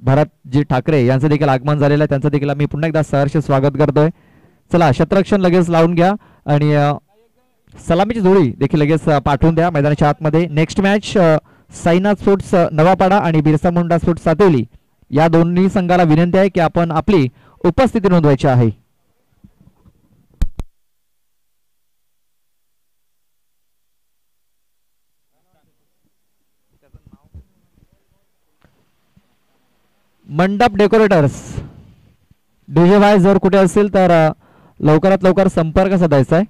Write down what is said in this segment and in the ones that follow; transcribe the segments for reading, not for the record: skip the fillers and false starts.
भरतजी ठाकरे यांचं देखील आगमन झालेलं आहे, त्यांचं देखील आम्ही पुन्हा एकदा सहर्ष स्वागत करतोय. चला क्षेत्ररक्षण लगेच लावून घ्या आणि सलामीची जोडी देखील लगेच पाठवून द्या मैदानाच्या आतमध्ये. Next match Sainath sports Navapada आणि बिरसा मुंडा स्पोर्ट्स सातेवली या दोन्ही संघाला विनंती आहे की आपण आपली उपस्थिती नोंदवायची आहे. मंडप डेकोरेटर्स डीजे वाय जर कुठे असेल तर लवकरात लवकर संपर्क साधायचा आहे.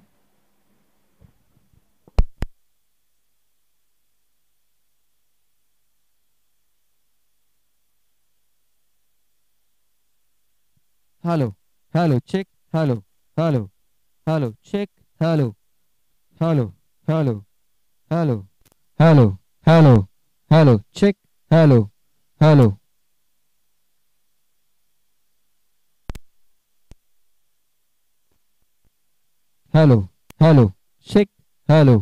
Hello hello check hello hello hello check hello hello hello hello hello hello hello check hello hello. Hello hello check hello.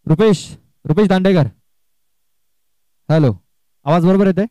Rupesh Rupesh Dandekar hello, आवाज बरोबर येते?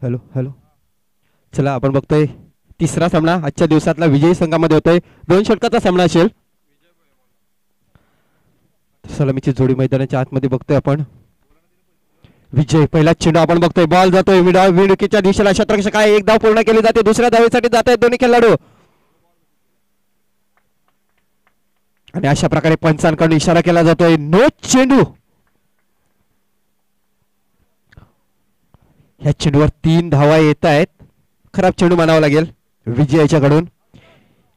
Hello hello. चला आपण बघतोय तिसरा सामना आजच्या दिवसातला विजयी संघामध्ये होतोय. 2 षटकाचा सामना असेल. सलामीची जोडी मैदानाच्या आतमध्ये बघतोय आपण. विजय पहिला चेंडू आपण बघतोय, बॉल जातोय विडकीच्या दिशेला, क्षेत्ररक्षक आहे, एक धाव पूर्ण केली जाते, दुसऱ्या धावेसाठी जात आहेत दोन्ही खेळाडू आणि अशा प्रकारे पंचांकडून इशारा केला जातोय नो चेंडू. ह्या चेंडूवर 3 धावा येत आहेत. खराब चेंडू मानावा लागेल विजयाच्याकडून.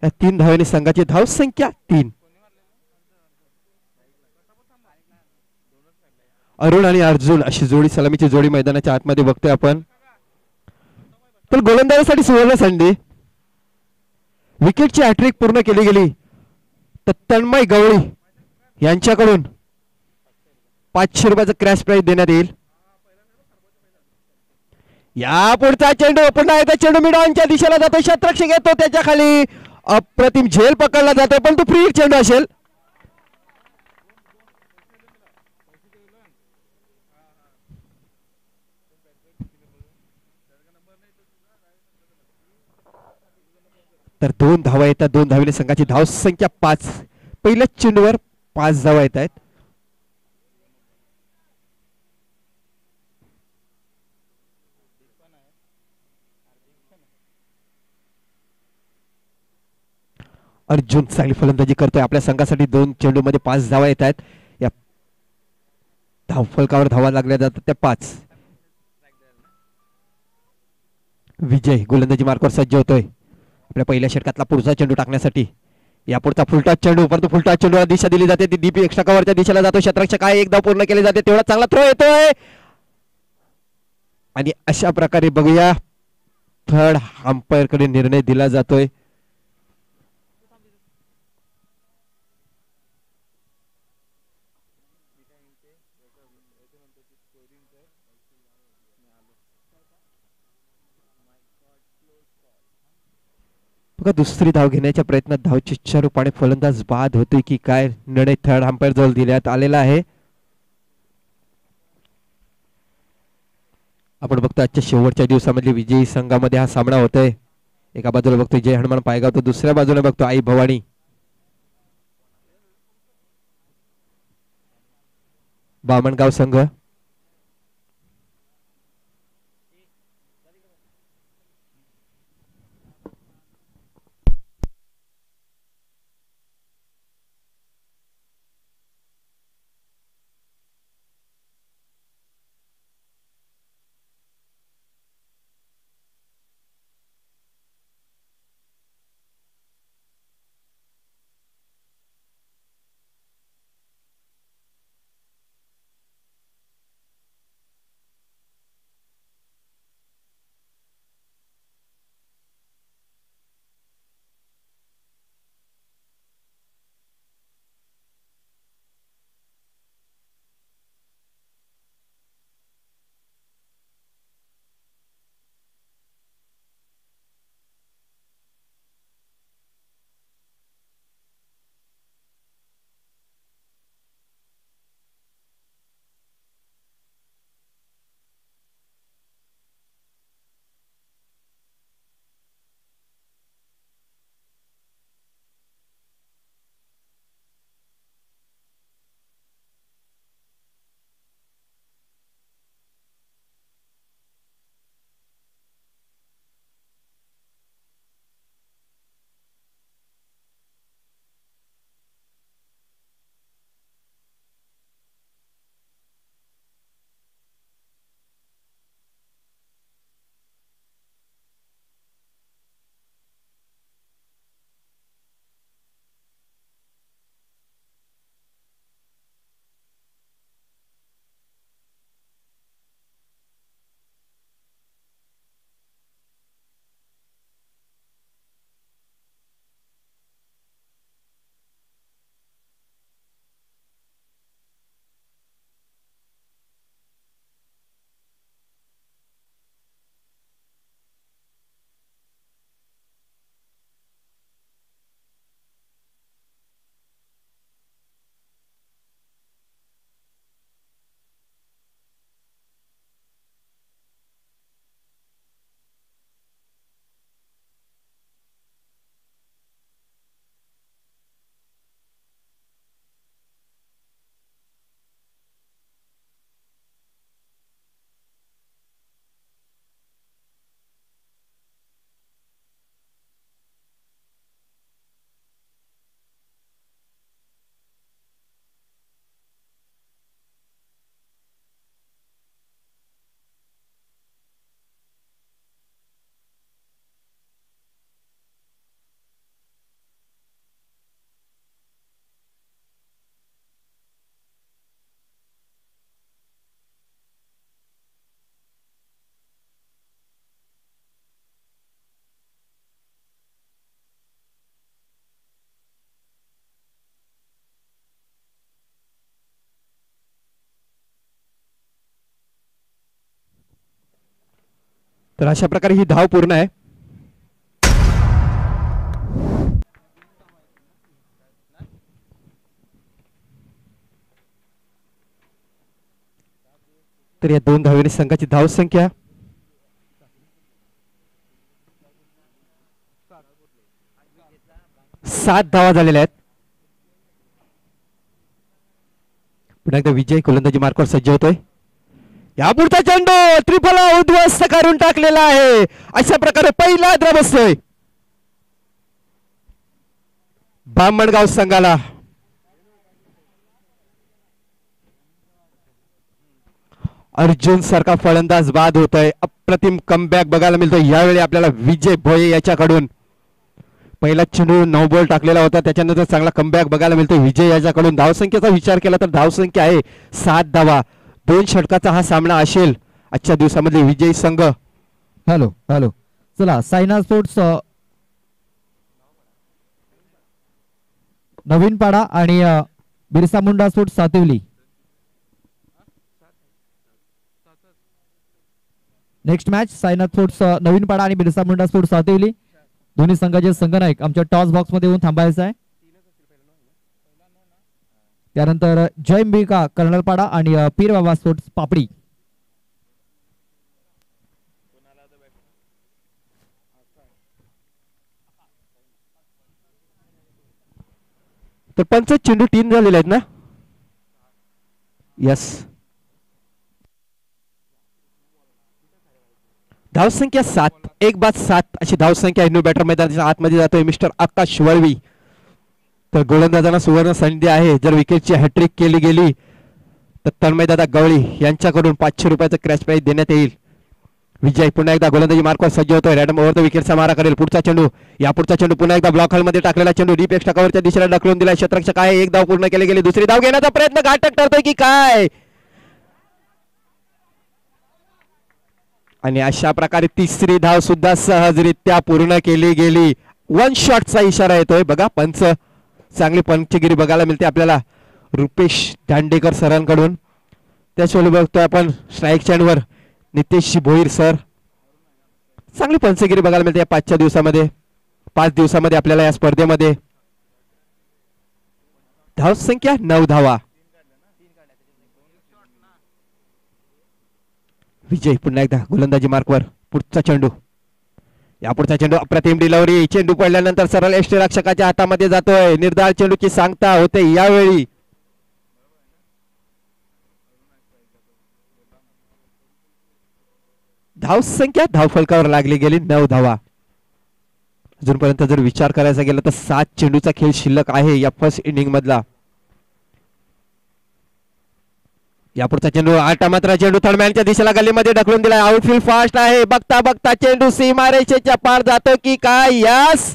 या 3 धावांनी संघाची धाव संख्या 3. अरुण आणि अर्जुन अशी जोडी, सलामीची जोडी मैदानाच्या आतमध्ये बघतोय आपण. तर गोलंदाजीसाठी सुवर्ण संधी. विकेटची हॅट्रिक पूर्ण केली गेली तर तन्मय गवळी यांच्याकडून 500 रुपयाचा क्रॅश प्राइज देण्यात येईल. या पुढचा चेंडू पुन्हा एकदा चेंडू मिडॉनच्या दिशेला जातो, क्षेत्ररक्षक येतो त्याच्या खाली, अप्रतिम झेल पकडला जातो पण तो फ्री चेंडू असेल. तर 2 धावा येतात, 2 धावेने संघाची धाव संख्या 5. पहिल्याच चेंडूवर 5 धावा येत आहेत. अर्जुन चांगली फलंदाजी करतोय, आपल्या संघासाठी 2 चेंडू मध्ये 5 धावा येत आहेत. या धावफलकावर धावा लागल्या जातात त्या 5. विजय गोलंदाजी मार्कवर सज्ज होतोय आपल्या पहिल्या षटकातला पुढचा चेंडू टाकण्यासाठी. या पुढचा फुलटॉस चेंडू, परंतु फुलटॉस चेंडूला दिशा दिली जाते, ती डीपी एक्स्ट्रा कव्हरच्या दिशेला जातो, क्षेत्ररक्षक आहे, एक धाव पूर्ण केली जाते, तेवढा चांगला थ्रो येतोय आणि अशा प्रकारे बघूया थर्ड अंपायर कडे निर्णय दिला जातोय. बघा दुसरी धाव घेण्याच्या प्रयत्नात धावचीच्या रूपाने फलंदाज बाद होतोय की काय, निर्णय थर्ड अंपायर जवळ देण्यात आलेला आहे. आपण बघतो आजच्या शेवटच्या दिवसामधली विजयी संघामध्ये हा सामना होतोय. एका बाजूला बघतोय जय हनुमान पायगाव, तर दुसऱ्या बाजूला बघतो आई भवानी बामणगाव संघ. तर अशा प्रकारे ही धाव पूर्ण आहे. तर या 2 धावेने संघाची धाव संख्या 7 धावा झालेल्या आहेत. पुन्हा एकदा विजय गोलंदाजी मार्कवर सज्ज होतोय. यापुढचा चेंडू त्रिफला उद्ध्वस्त करून टाकलेला आहे. अशा प्रकारे पहिला द्र बसतोय बामणगाव संघाला. अर्जुन सारखा फलंदाज बाद होतोय. अप्रतिम कमबॅक बघायला मिळतोय यावेळी आपल्याला विजय भोये याच्याकडून. पहिला चेंडू 9 बॉल टाकलेला होता, त्याच्यानंतर चांगला कमबॅक बघायला मिळतोय विजय याच्याकडून. धावसंख्येचा विचार केला तर धावसंख्या आहे 7 धावा. 2 षटकाचा हा सामना असेल आजच्या दिवसामध्ये विजयी संघ. हॅलो हॅलो चला सायना स्पोर्ट्स नवीन पाडा आणि Birsa Munda sports Sativali. Next match Saina sports Navin Pada आणि बिरसा मुंडा स्पोर्ट्स सातिवली. दोन्ही संघाचे संघनायक आमच्या टॉस बॉक्स मध्ये येऊन थांबायचं आहे. त्यानंतर जयंबिका कर्नलपाडा आणि पीर बाबा स्पोर्ट्स पापडी. तर पंच चेंडू 3 झालेले आहेत ना. यस. धावसंख्या 7 एक बाद 7 अशी धावसंख्या न्यू बॅटर मैदानाच्या आतमध्ये जातोय मिस्टर आकाश वळवी. तर गोलंदाजांना सुवर्ण संधी आहे. जर विकेटची हॅट्रिक केली गेली तर तन्मयदादा गवळी यांच्याकडून 500 रुपयाचं क्रॅश प्राइज देण्यात येईल. विजय पुन्हा एकदा गोलंदाजी मार्कवर सज्ज होतोय. रॅडम ओव्हर द विकेटचा मारा करेल. पुढचा चेंडू यापुढचा चेंडू पुन्हा एकदा ब्लॉक हॉलमध्ये टाकलेला चेंडू डीप एक्स्ट्रा कव्हरच्या दिशेला ढकलून दिला. क्षेत्ररक्षक आहे. एक धाव पूर्ण केली गेली. दुसरी धाव घेण्याचा प्रयत्न घातक ठरतोय की काय. आणि अशा प्रकारे तिसरी धाव सुद्धा सहजरित्या पूर्ण केली गेली. 1 शॉटचा इशारा येतोय. बघा पंच चांगली पंचगिरी बघायला मिळते आपल्याला रुपेश दांडेकर सरांकडून. त्याशिवाय बघतोय आपण स्ट्राईक चॅनवर नितेश भोईर सर. चांगली पंचगिरी बघायला मिळते या 5 दिवसामध्ये आपल्याला या स्पर्धेमध्ये. धावसंख्या 9 धावा. विजय पुन्हा एकदा गोलंदाजी मार्कवर. पुढचा चेंडू यापुढचा चेंडू अप्रतिम डिलिव्हरी. चेंडू पडल्यानंतर सरळ यष्टीरक्षकाच्या हातामध्ये जातोय. निर्धार चेंडूची सांगता होते यावेळी. धावसंख्या धावफलकावर लागली गेली 9 धावा. अजूनपर्यंत जर विचार करायचा गेला तर 7 चेंडूचा खेळ शिल्लक आहे या फर्स्ट इनिंग मधला. यापुढचा चेंडू आटा मात्र चेंडू थर्डमॅनच्या दिशेला गल्लीमध्ये ढकलून दिला. आउटफील्ड फास्ट आहे. बघता बघता चेंडू सीमारेषेच्या पार जातो की काय. यस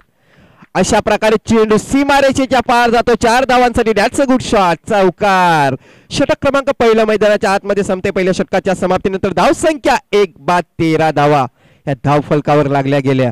अशा प्रकारे चेंडू सीमारेषेच्या पार जातो. 4 धावांसाठी दॅट्स अ गुड शॉट. चौकार. षटक क्रमांक पहिल्या मैदानाच्या आतमध्ये संपते. पहिल्या षटकाच्या समाप्तीनंतर धावसंख्या 1 बाद 13 धावा या धाव फलकावर लागल्या गेल्या.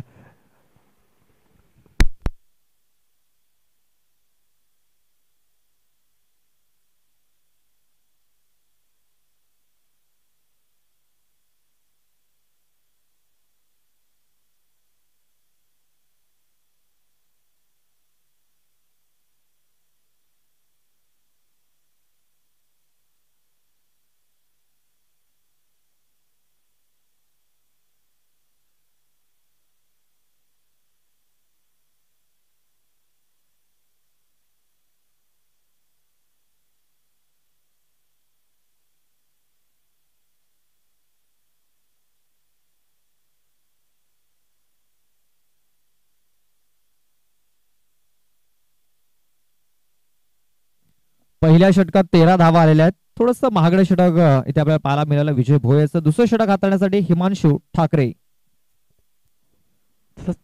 पहिल्या षटकात 13 धावा आलेल्या आहेत. थोडस महागडं षटक इथे आपल्याला पाहायला मिळालं विजय भोयेचं. दुसरं षटक हाताळण्यासाठी हिमांशु ठाकरे.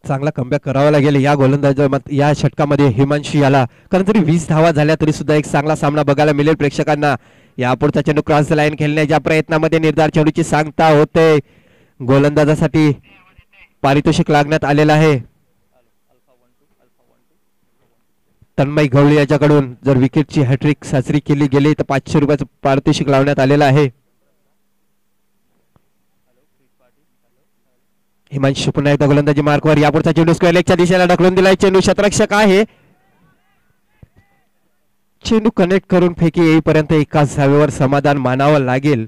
चांगला कमबॅक करावा लागेल या गोलंदाजा या षटकामध्ये हिमांशु याला. कारण जरी 20 धावा झाल्या तरी सुद्धा एक चांगला सामना बघायला मिळेल प्रेक्षकांना. यापुढचा चेंडू क्रॉस लाईन खेळण्याच्या प्रयत्नामध्ये निर्धार चेंडूची सांगता होते. गोलंदाजासाठी पारितोषिक लागण्यात आलेलं आहे. तन्मय गवळी याच्याकडून जर विकेटची हॅट्रिक साजरी केली गेली तर 500 रुपयाचं पारितोषिक लावण्यात आलेलं आहे. हिमांशू पुन्हा एकदा गोलंदाजी मार्कवर. यापुढचा चेंडू स्क्वेअर लेगच्या दिशेला ढकलून दिलाय. चेंडू क्षेत्ररक्षक आहे. चेंडू कनेक्ट करून फेकी येईपर्यंत एकाच धावेवर समाधान मानावं लागेल.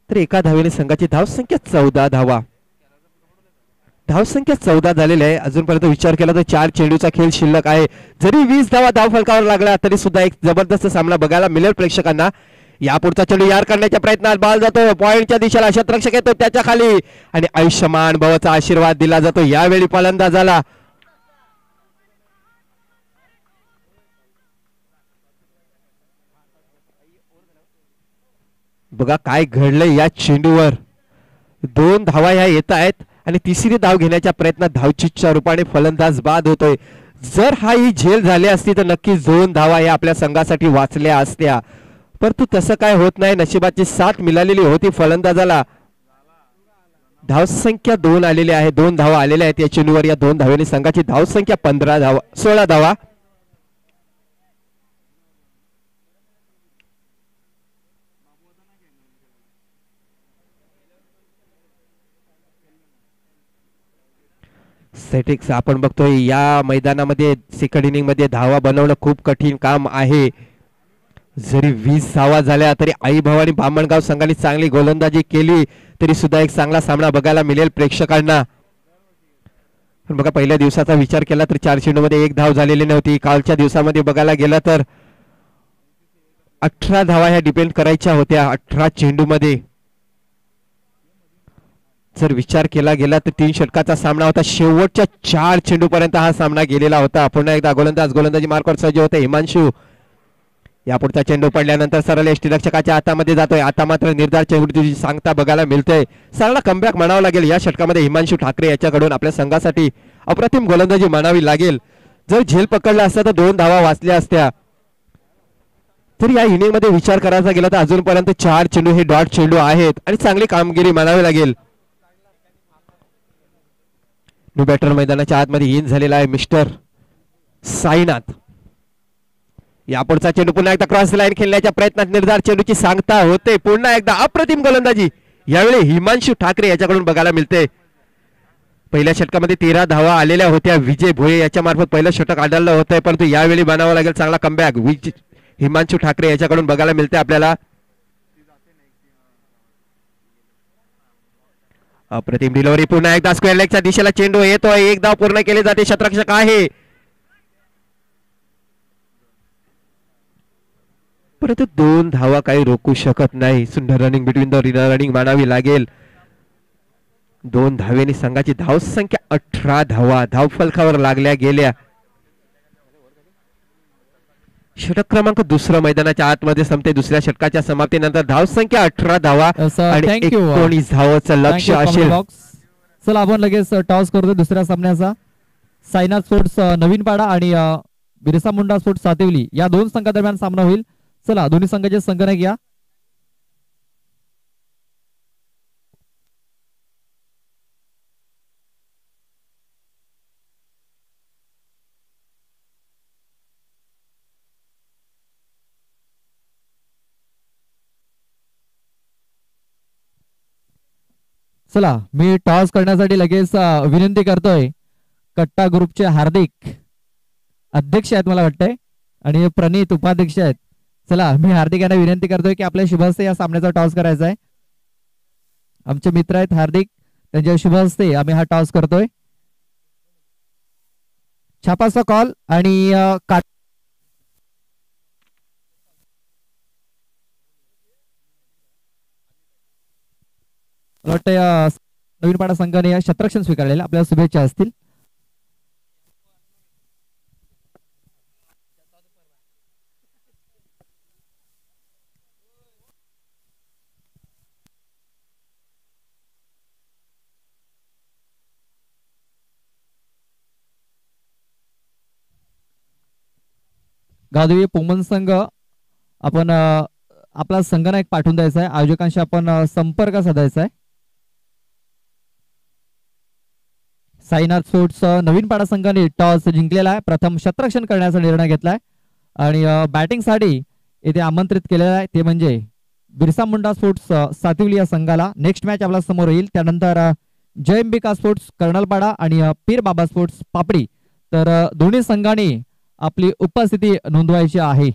तर एका धावेने संघाची धावसंख्या 14 धावा. धावसंख्या 14 झालेली आहे. अजूनपर्यंत विचार केला तर 4 चेंडूचा खेळ शिल्लक आहे. जरी 20 धावा धाव फलकावर लागला तरी सुद्धा एक जबरदस्त सामना बघायला मिळेल प्रेक्षकांना. यापुढचा चेंडू यार करण्याच्या प्रयत्नात बॉल जातो पॉइंटच्या दिशेला. क्षेत्ररक्षक येतो त्याच्या खाली आणि आयुष्यमान भवचा आशीर्वाद दिला जातो. यावेळी फलंदाजाला बघा काय घडलंय या चेंडूवर. 2 धावा ह्या येत आहेत आणि तिसरी धाव घेण्याच्या प्रयत्नात धावचीच्या रूपाने फलंदाज बाद होतोय. जर हा ही झेल झाली असती तर नक्कीच 2 धावा या आपल्या संघासाठी वाचल्या असत्या, परंतु तसं काय होत नाही. नशिबाची साथ मिळालेली होती फलंदाजाला. धावसंख्या 2 आलेली आहे. 2 धावा आलेल्या आहेत या चेंडूवर. या 2 धावेने संघाची धावसंख्या 16 धावा. सेटिक्स आपण बघतोय या मैदानामध्ये सेकंड इनिंग मध्ये धावा बनवणं खूप कठीण काम आहे. जरी 20 धावा झाल्या तरी आई भवानी बामणगाव संघाने चांगली गोलंदाजी केली तरी सुद्धा एक चांगला सामना बघायला मिळेल प्रेक्षकांना. पण बघा पहिल्या दिवसाचा विचार केला तर 4 चेंडूमध्ये 1 धाव झालेली नव्हती. कालच्या दिवसामध्ये बघायला गेला तर 18 धावा ह्या डिपेंड करायच्या होत्या 18 चेंडूमध्ये. जर विचार केला गेला तर 3 षटकाचा सामना होता. शेवटच्या 4 चेंडू पर्यंत हा सामना गेलेला होता. पुन्हा एकदा गोलंदाजी मार्कवर सज्ज होते हिमांशू. यापुढचा चेंडू पडल्यानंतर सरळ यष्टीरक्षकाच्या हातामध्ये जातोय. आता मात्र निर्धार चेंडूची सांगता बघायला मिळते. चांगला कमबॅक म्हणावं लागेल या षटकामध्ये हिमांशू ठाकरे याच्याकडून. आपल्या संघासाठी अप्रतिम गोलंदाजी मानावी लागेल. जर झेल पकडला असता तर 2 धावा वाचल्या असत्या. तर या इनिंग मध्ये विचार करायचा गेला तर अजूनपर्यंत 4 चेंडू हे डॉट चेंडू आहेत आणि चांगली कामगिरी मानावी लागेल. न्यू बॅटर मैदानाच्या आतमध्ये इन झालेला आहे मिस्टर साईनाथ. यापुढचा चेंडू पुन्हा एकदा क्रॉस लाईन खेळण्याच्या प्रयत्नात निर्धार चेंडूची सांगता होते. पुन्हा एकदा अप्रतिम गोलंदाजी यावेळी हिमांशू ठाकरे याच्याकडून बघायला मिळते. पहिल्या षटकामध्ये 13 धावा आलेल्या होत्या. विजय भोये याच्या मार्फत पहिलं षटक आढळलं होतंय, परंतु यावेळी बनावं लागेल चांगला कमबॅक हिमांशू ठाकरे याच्याकडून बघायला मिळते आपल्याला. अप्रतिम डिलिव्हरी. पुन्हा एकदा स्क्वेअर लेगच्या दिशेला चेंडू येतोय. 1 धाव पूर्ण केली जाते. क्षेत्ररक्षक आहे परंतु 2 धावा काही रोखू शकत नाही. सुंदर रनिंग बिटवीन द रनिंग मानावी लागेल. 2 धावेने संघाची धावसंख्या 18 धावा धाव फलकावर लागल्या गेल्या. षटक क्रमांक 2 मैदानाच्या आतमध्ये संपते. दुसऱ्या षटकाच्या समाप्तीनंतर धावसंख्या 18 धावा आणि 19 धावाचं लक्ष असेल. चला आपण लगेच टॉस करतो दुसऱ्या सामन्याचा. साईनाथ स्पोर्ट्स नवीन पाडा आणि बिरसा मुंडा स्पोर्ट्स सातिवली या 2 संघादरम्यान सामना होईल. चला दोन्ही संघाचे संगणक या. चला मी टॉस करण्यासाठी लगेच विनंती करतोय. कट्टा ग्रुपचे हार्दिक अध्यक्ष आहेत मला वाटतंय आणि प्रणित उपाध्यक्ष आहेत. चला मी हार्दिक यांना विनंती करतोय की आपल्या शुभ हस्ते या सामन्याचा टॉस करायचा आहे. आमचे मित्र आहेत हार्दिक, त्यांच्या शुभ हस्ते आम्ही हा टॉस करतोय. छापाचा कॉल आणि वाटतं नवीन पाडा संघाने या क्षेत्ररक्षण स्वीकारलेल्या आपल्याला शुभेच्छा असतील. गावदेवी पोमन संघ आपण आपला संगणक पाठवून द्यायचा आहे. आयोजकांशी आपण संपर्क साधायचा आहे. साईनाथ स्पोर्ट्स नवीन पाडा संघाने टॉस जिंकलेला आहे. प्रथम क्षेत्ररक्षण करण्याचा निर्णय घेतलाय आणि बॅटिंग साठी येथे आमंत्रित केलेला आहे ते म्हणजे बिरसा मुंडा स्पोर्ट्स सातिवली या संघाला. नेक्स्ट मॅच आपल्या समोर येईल. त्यानंतर जय अंबिका स्पोर्ट्स कर्नलपाडा आणि पीर बाबा स्पोर्ट्स पापडी. तर दोन्ही संघांनी आपली उपस्थिती नोंदवायची आहे.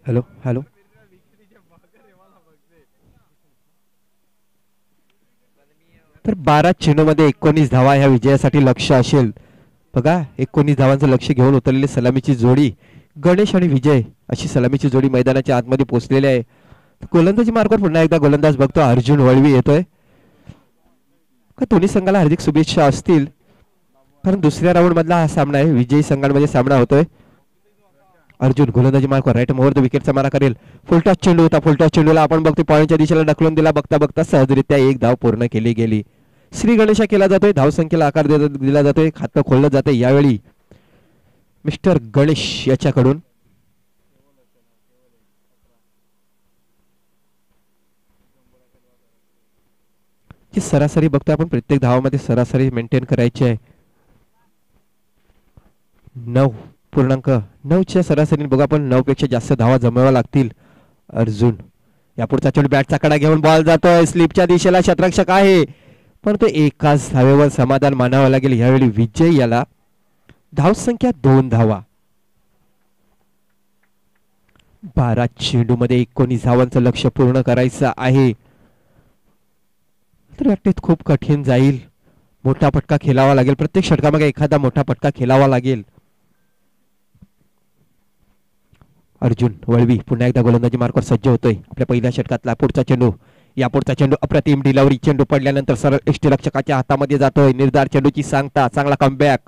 Hello hello. तर 12 चेंडूमध्ये 19 धावा ह्या विजयासाठी लक्ष असेल. बघा 19 धावांचं लक्ष घेऊन उतरलेली सलामीची जोडी गणेश आणि विजय अशी सलामीची जोडी मैदानाच्या आतमध्ये पोहोचलेली आहे. गोलंदाजी मार्गावर पुन्हा एकदा गोलंदाज बघतो अर्जुन वळवी येतोय. का दोन्ही संघाला हार्दिक शुभेच्छा असतील कारण दुसऱ्या राऊंड मधला हा सामना आहे. विजयी संघांमध्ये सामना होतोय. अर्जुन गोलंदाजी मार्गावर राईट मोवर द विकेटचा मारा करेल. फुलटॉस चेंडू होता. फुलटॉस चेंडूला आपण बघतो पॉईंटच्या दिशेला ढकलून दिला. बघता बघता सहजरित्या एक धाव पूर्ण केली गेली. श्री गणेशा केला जातोय. धावसंख्येला आकार दिला जातोय. खातं खोललं जातंय. यावेळी मिस्टर गणेश याच्याकडून की सरासरी बघतोय आपण प्रत्येक धावामध्ये सरासरी मेंटेन करायची आहे. 9.9च्या सरासरीने बघा आपण 9 पेक्षा जास्त धावा जमाव्या लागतील. अर्जुन यापुढचा चेंडू बॅटचा कडा घेऊन बॉल जातोय. स्लिपच्या दिशेला शतरक्षक आहे पण तो एकाच धावेवर समाधान मानावं लागेल. यावेळी विजय याला धावसंख्या 2 धावा. 12 चेंडू मध्ये 19 धावांचं लक्ष पूर्ण करायचं आहे. तर वाटते खूप कठीण जाईल. मोठा फटका खेळावा लागेल. प्रत्येक षटकामागे एखादा मोठा फटका खेळावा लागेल. अर्जुन वळवी पुन्हा एकदा गोलंदाजी मार्गावर सज्ज होतोय. आपल्या पहिल्या षटकातला पुढचा चेंडू. यापुढचा चेंडू अप्रतिम डिलिव्हरी. चेंडू पडल्यानंतर सरळ यष्टीरक्षकाच्या हातामध्ये जातोय. निर्धार चेंडूची सांगता. चांगला कमबॅक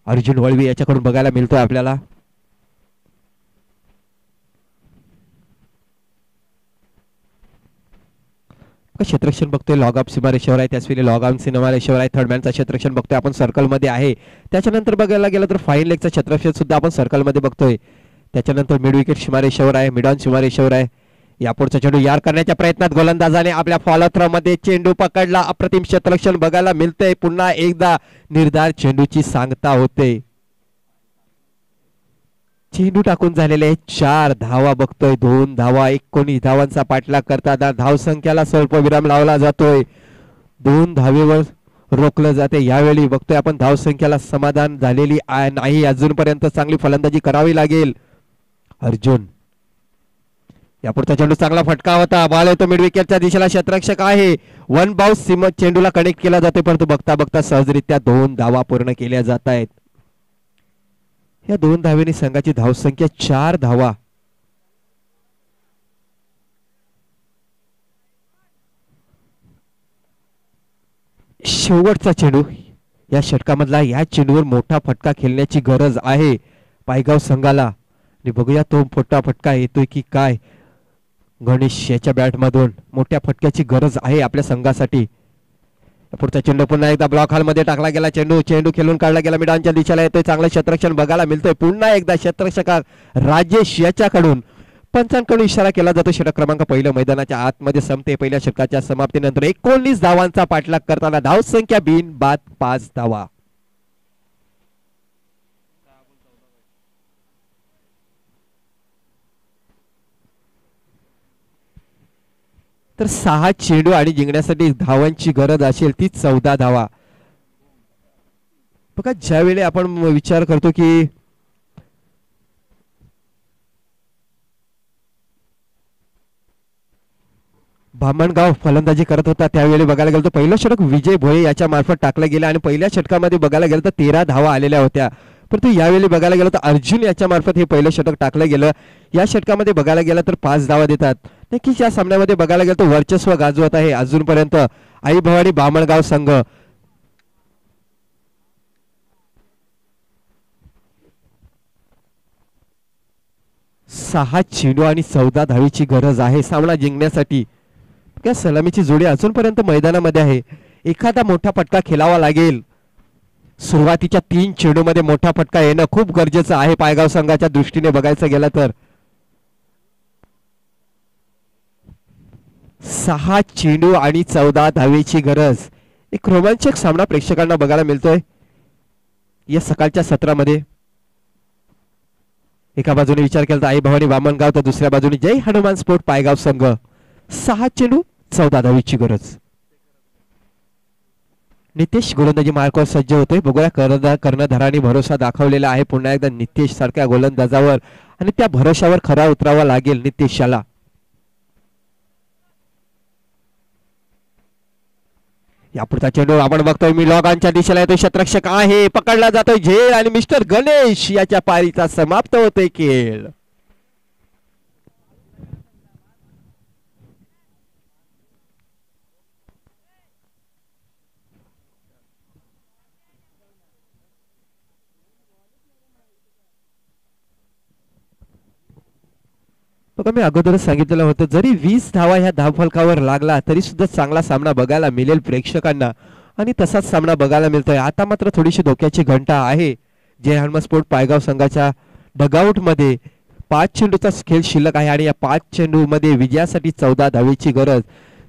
अर्जुन वळवी याच्याकडून बघायला मिळतोय आपल्याला. क्षेत्ररक्षण बघतोय. लॉग ऑफ सीमारेषेवर आहे. त्याचवेळी लॉग ऑन सीमारेषेवर आहे. थर्ड मॅनचा क्षेत्ररक्षण बघतोय आपण सर्कल मध्ये आहे. त्याच्यानंतर बघायला गेलं तर फाईन लेगचा क्षेत्ररक्षण सुद्धा आपण सर्कल मध्ये बघतोय. त्याच्यानंतर मिड विकेट सीमारेषेवर आहे. मिड ऑन सीमारेषेवर आहे. यापुढचा चेंडू यार करण्याच्या प्रयत्नात गोलंदाजाने आपल्या फॉलो थ्रो मध्ये चेंडू पकडला. अप्रतिम क्षेत्ररक्षण बघायला मिळतंय. पुन्हा एकदा निर्धार चेंडूची सांगता होते. चेंडू टाकून झालेले 4 धावा बघतोय. 2 धावा. 19 धावांचा पाठलाग करताना धावसंख्याला स्वल्प विराम लावला जातोय. 2 धावेवर रोखलं जाते. यावेळी बघतोय आपण धावसंख्याला समाधान झालेली नाही. अजूनपर्यंत चांगली फलंदाजी करावी लागेल. अर्जुन यापुढचा चेंडू चांगला फटका होता. बॉल येतो मिड विकेटच्या दिशेला. क्षेत्ररक्षक आहे. 1 बाउन्स चेंडूला कनेक्ट केला जातोय परंतु बघता बघता सहजरित्या 2 धावा पूर्ण केल्या जात आहेत. या 2 धावेने संघाची धावसंख्या 4 धावा. शेवटचा चेंडू या षटकामधला. या चेंडूवर मोठा फटका खेळण्याची गरज आहे पायगाव संघाला. आणि बघूया तो मोठा फटका येतोय की काय. गणेश याच्या बॅटमधून मोठ्या फटक्याची गरज आहे आपल्या संघासाठी. पुढचा चेंडू पुन्हा एकदा ब्लॉक हॉल मध्ये टाकला गेला. चेंडू खेळून काढला गेला. मिडांच्या दिशेला येतोय. चांगलं क्षेत्ररक्षण बघायला मिळतोय. पुन्हा एकदा क्षेत्ररक्षक राजेश याच्याकडून पंचांकडून इशारा केला जातो. षटक क्रमांक पहिलं मैदानाच्या आतमध्ये संपते. पहिल्या षटकाच्या समाप्तीनंतर 19 धावांचा पाठलाग करताना धावसंख्या बिनबाद 5 धावा. तर 6 चेंडू आणि जिंकण्यासाठी धावांची गरज असेल ती 14 धावा. बघा ज्यावेळी आपण विचार करतो की बामणगाव फलंदाजी करत होता त्यावेळी बघायला गेलं तर पहिलं षटक विजय भोये याच्या मार्फत टाकलं गेलं आणि पहिल्या षटकामध्ये बघायला गेलं तर 13 धावा आलेल्या होत्या. परंतु यावेळी बघायला गेलं तर अर्जुन याच्या मार्फत हे पहिलं षटक टाकलं गेलं. या षटकामध्ये बघायला गेलं तर 5 धावा देतात. नक्कीच या सामन्यामध्ये बघायला गेलं तर वर्चस्व गाजवत आहे अजूनपर्यंत आई भवानी बामणगाव संघ. सहा चेंडू आणि 14 धावेची गरज आहे सामना जिंकण्यासाठी. त्या सलामीची जोडी अजूनपर्यंत मैदानामध्ये आहे. एखादा मोठा फटका खेळावा लागेल. सुरुवातीच्या 3 चेंडूमध्ये मोठा फटका येणं खूप गरजेचं आहे पायगाव संघाच्या दृष्टीने बघायचं गेलं तर. 6 चेंडू आणि 14 धावेची गरज. एक रोमांचक सामना प्रेक्षकांना बघायला मिळतोय या सकाळच्या सत्रामध्ये. एका बाजूने विचार केला तर आई भवानी बामणगाव तर दुसऱ्या बाजूने जय हनुमान स्पोर्ट पायगाव संघ. 6 चेंडू 14 धावेची गरज. नितेश गोलंदाजी मार्कवर सज्ज होतोय. बघूया कर्णधारांनी भरोसा दाखवलेला आहे पुन्हा एकदा नितेश सारख्या गोलंदाजावर आणि त्या भरोशावर खरा उतरावा लागेल नितेशला. यापुढचा चेंडू आपण बघतोय मी लॉगांच्या दिशेला येतोय. क्षेत्ररक्षक आहे पकडला जातोय झेल आणि मिस्टर गणेश याच्या पारीचा समाप्त होतोय खेळ. बघा मी अगोदरच सांगितलेलं होतं जरी 20 धावा ह्या धावफलकावर लागला तरी सुद्धा चांगला सामना बघायला मिळेल प्रेक्षकांना आणि तसाच सामना बघायला मिळतोय. आता मात्र थोडीशी धोक्याची घंटा आहे जय हनुमान स्पोर्ट पायगाव संघाच्या डगआउट मध्ये. 5 चेंडूचा खेळ शिल्लक आहे आणि या 5 चेंडू मध्ये विजयासाठी 14 धावेची गरज.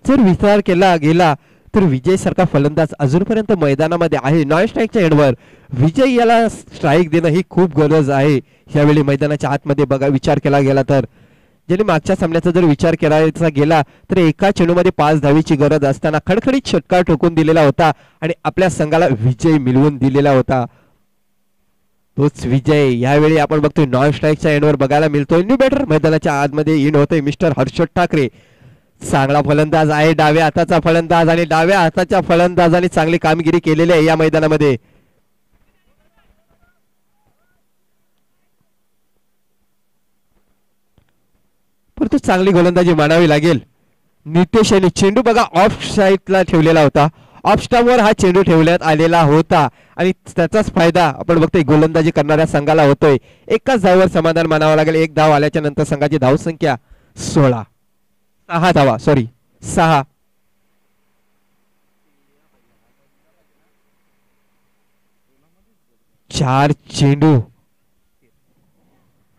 जर विचार केला गेला तर विजय सारखा फलंदाज अजूनपर्यंत मैदानामध्ये आहे. नॉन स्ट्राईकच्या एंडवर विजय याला स्ट्राईक देणं ही खूप गरज आहे यावेळी मैदानाच्या आतमध्ये. बघा विचार केला गेला तर ज्याने मागच्या सामन्याचा जर विचार करायचा गेला तर एका चेंडूमध्ये 5 धावेची गरज असताना खडखडीत षटकार ठोकून दिलेला होता आणि आपल्या संघाला विजय मिळवून दिलेला होता. तोच विजय यावेळी आपण बघतोय नॉन स्ट्राईकच्या एंडवर बघायला मिळतोय. न्यू बॅटर मैदानाच्या आतमध्ये इन होतोय मिस्टर हर्षद ठाकरे. चांगला फलंदाज आहे डाव्या हाताचा फलंदाज आणि डाव्या हाताच्या फलंदाजाने चांगली कामगिरी केलेली आहे या मैदानामध्ये. परंतु चांगली गोलंदाजी मानावी लागेल. नितेश यांनी चेंडू बघा ऑफ साईडला ठेवलेला होता. ऑफ स्टंपवर हा चेंडू ठेवण्यात आलेला होता आणि त्याचाच फायदा आपण बघतोय गोलंदाजी करणाऱ्या संघाला होतोय. एकाच धावावर समाधान मानावं लागेल. 1 धाव आल्याच्या नंतर संघाची धावसंख्या 16. 6 धावा 6. चार चेंडू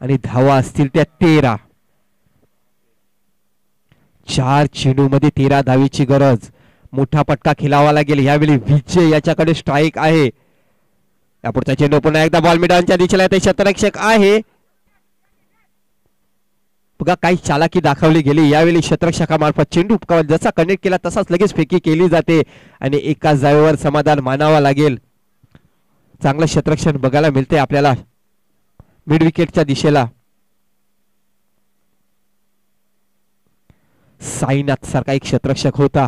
आणि धावा असतील त्या 13. 4 चेंडू मध्ये 13 धावेची गरज. मोठा पटका खेळावा लागेल यावेळी. विजय याच्याकडे स्ट्राईक आहे. यापुढचा चेंडू पुन्हा एकदा बॉल मिडॉनच्या दिशेला येते. क्षेत्ररक्षक आहे. बघा काही चालाकी दाखवली गेली यावेळी क्षेत्ररक्षकामार्फत. चेंडू जसा कनेक्ट केला तसाच लगेच फेकी केली जाते आणि एकाच जागेवर समाधान मानावा लागेल. चांगलं क्षेत्ररक्षण बघायला मिळते आपल्याला मिड विकेटच्या दिशेला. साईनाथ सारखा एक क्षेत्ररक्षक होता.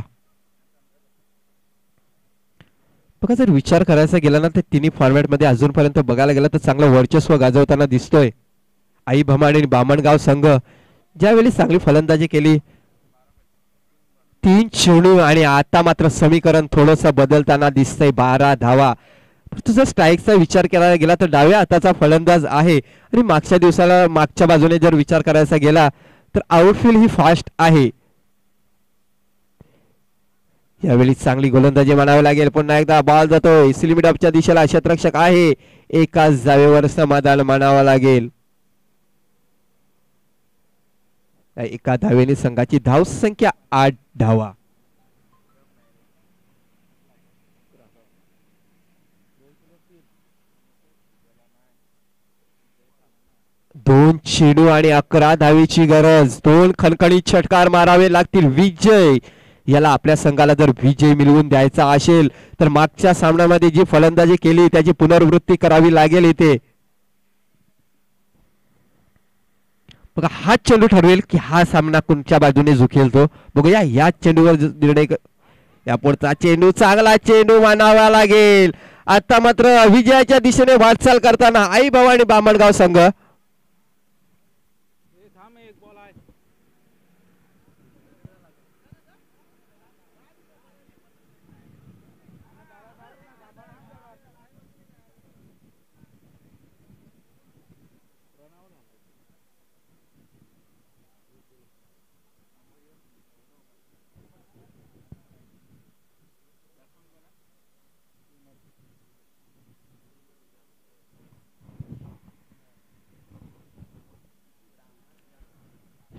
बघा जर विचार करायचा गेला ना तर तिन्ही फॉर्मॅट मध्ये अजूनपर्यंत बघायला गेलं तर चांगलं वर्चस्व गाजवताना दिसतोय आई भवानी आणि बामणगाव संघ. ज्यावेळी चांगली फलंदाजी केली 3 चेंडू आणि आता मात्र समीकरण थोडस बदलताना दिसतंय. 12 धावा. तुझा स्ट्राईकचा विचार करायला गेला तर डाव्या हाताचा फलंदाज आहे आणि मागच्या दिवसाला मागच्या बाजूने जर विचार करायचा गेला तर आउटफील्ड ही फास्ट आहे. यावेळी चांगली गोलंदाजी मानावी लागेल. पुन्हा एकदा बॉल जातोय स्लिमिट अपच्या दिशेला. क्षेत्ररक्षक आहे. एकाच जागेवर समाधान मानावं लागेल. एका धावेने संघाची धाव संख्या 8 धावा. दोन चेंडू आणि 11 धावेची गरज. 2 खणखणीत षटकार मारावे लागतील. विजय याला आपल्या संघाला जर विजय मिळवून द्यायचा असेल तर मागच्या सामन्यामध्ये जी फलंदाजी केली त्याची पुनरावृत्ती करावी लागेल इथे. बघा हा चेंडू ठरवेल की हा सामना कोणत्या बाजूने झुकेल तो बघूया या चेंडूवर निर्णय या पुढचा चेंडू चांगला चेंडू मानावा लागेल आता मात्र विजयाच्या दिशेने वाटचाल करताना आई भवानी बामणगाव संघ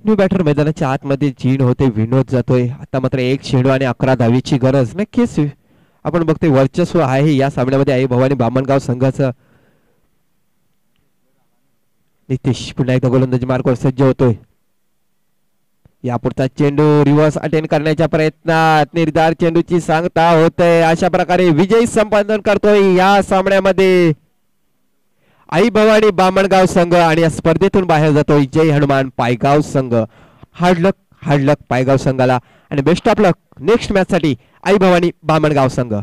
न्यू बॅटर मैदानाच्या आतमध्ये जीन होते विनोद जातोय आता मात्र एक चेंडू आणि 11 धावेची गरज नक्कीच आपण बघतोय वर्चस्व आहे या सामन्यामध्ये आई भवानी बामणगाव संघाचं नितीश पुन्हा एकदा गोलंदाजी मार्गावर सज्ज होतोय यापुढचा चेंडू रिव्हर्स अटेंड करण्याच्या प्रयत्नात निर्धार चेंडूची सांगता होतय अशा प्रकारे विजय संपादन करतोय या सामन्यामध्ये आई भवानी बामणगाव संघ आणि या स्पर्धेतून बाहेर जातोय जय हनुमान पायगाव संघ हार्ड लक पायगाव संघाला आणि best of luck next match साठी आई भवानी बामणगाव संघ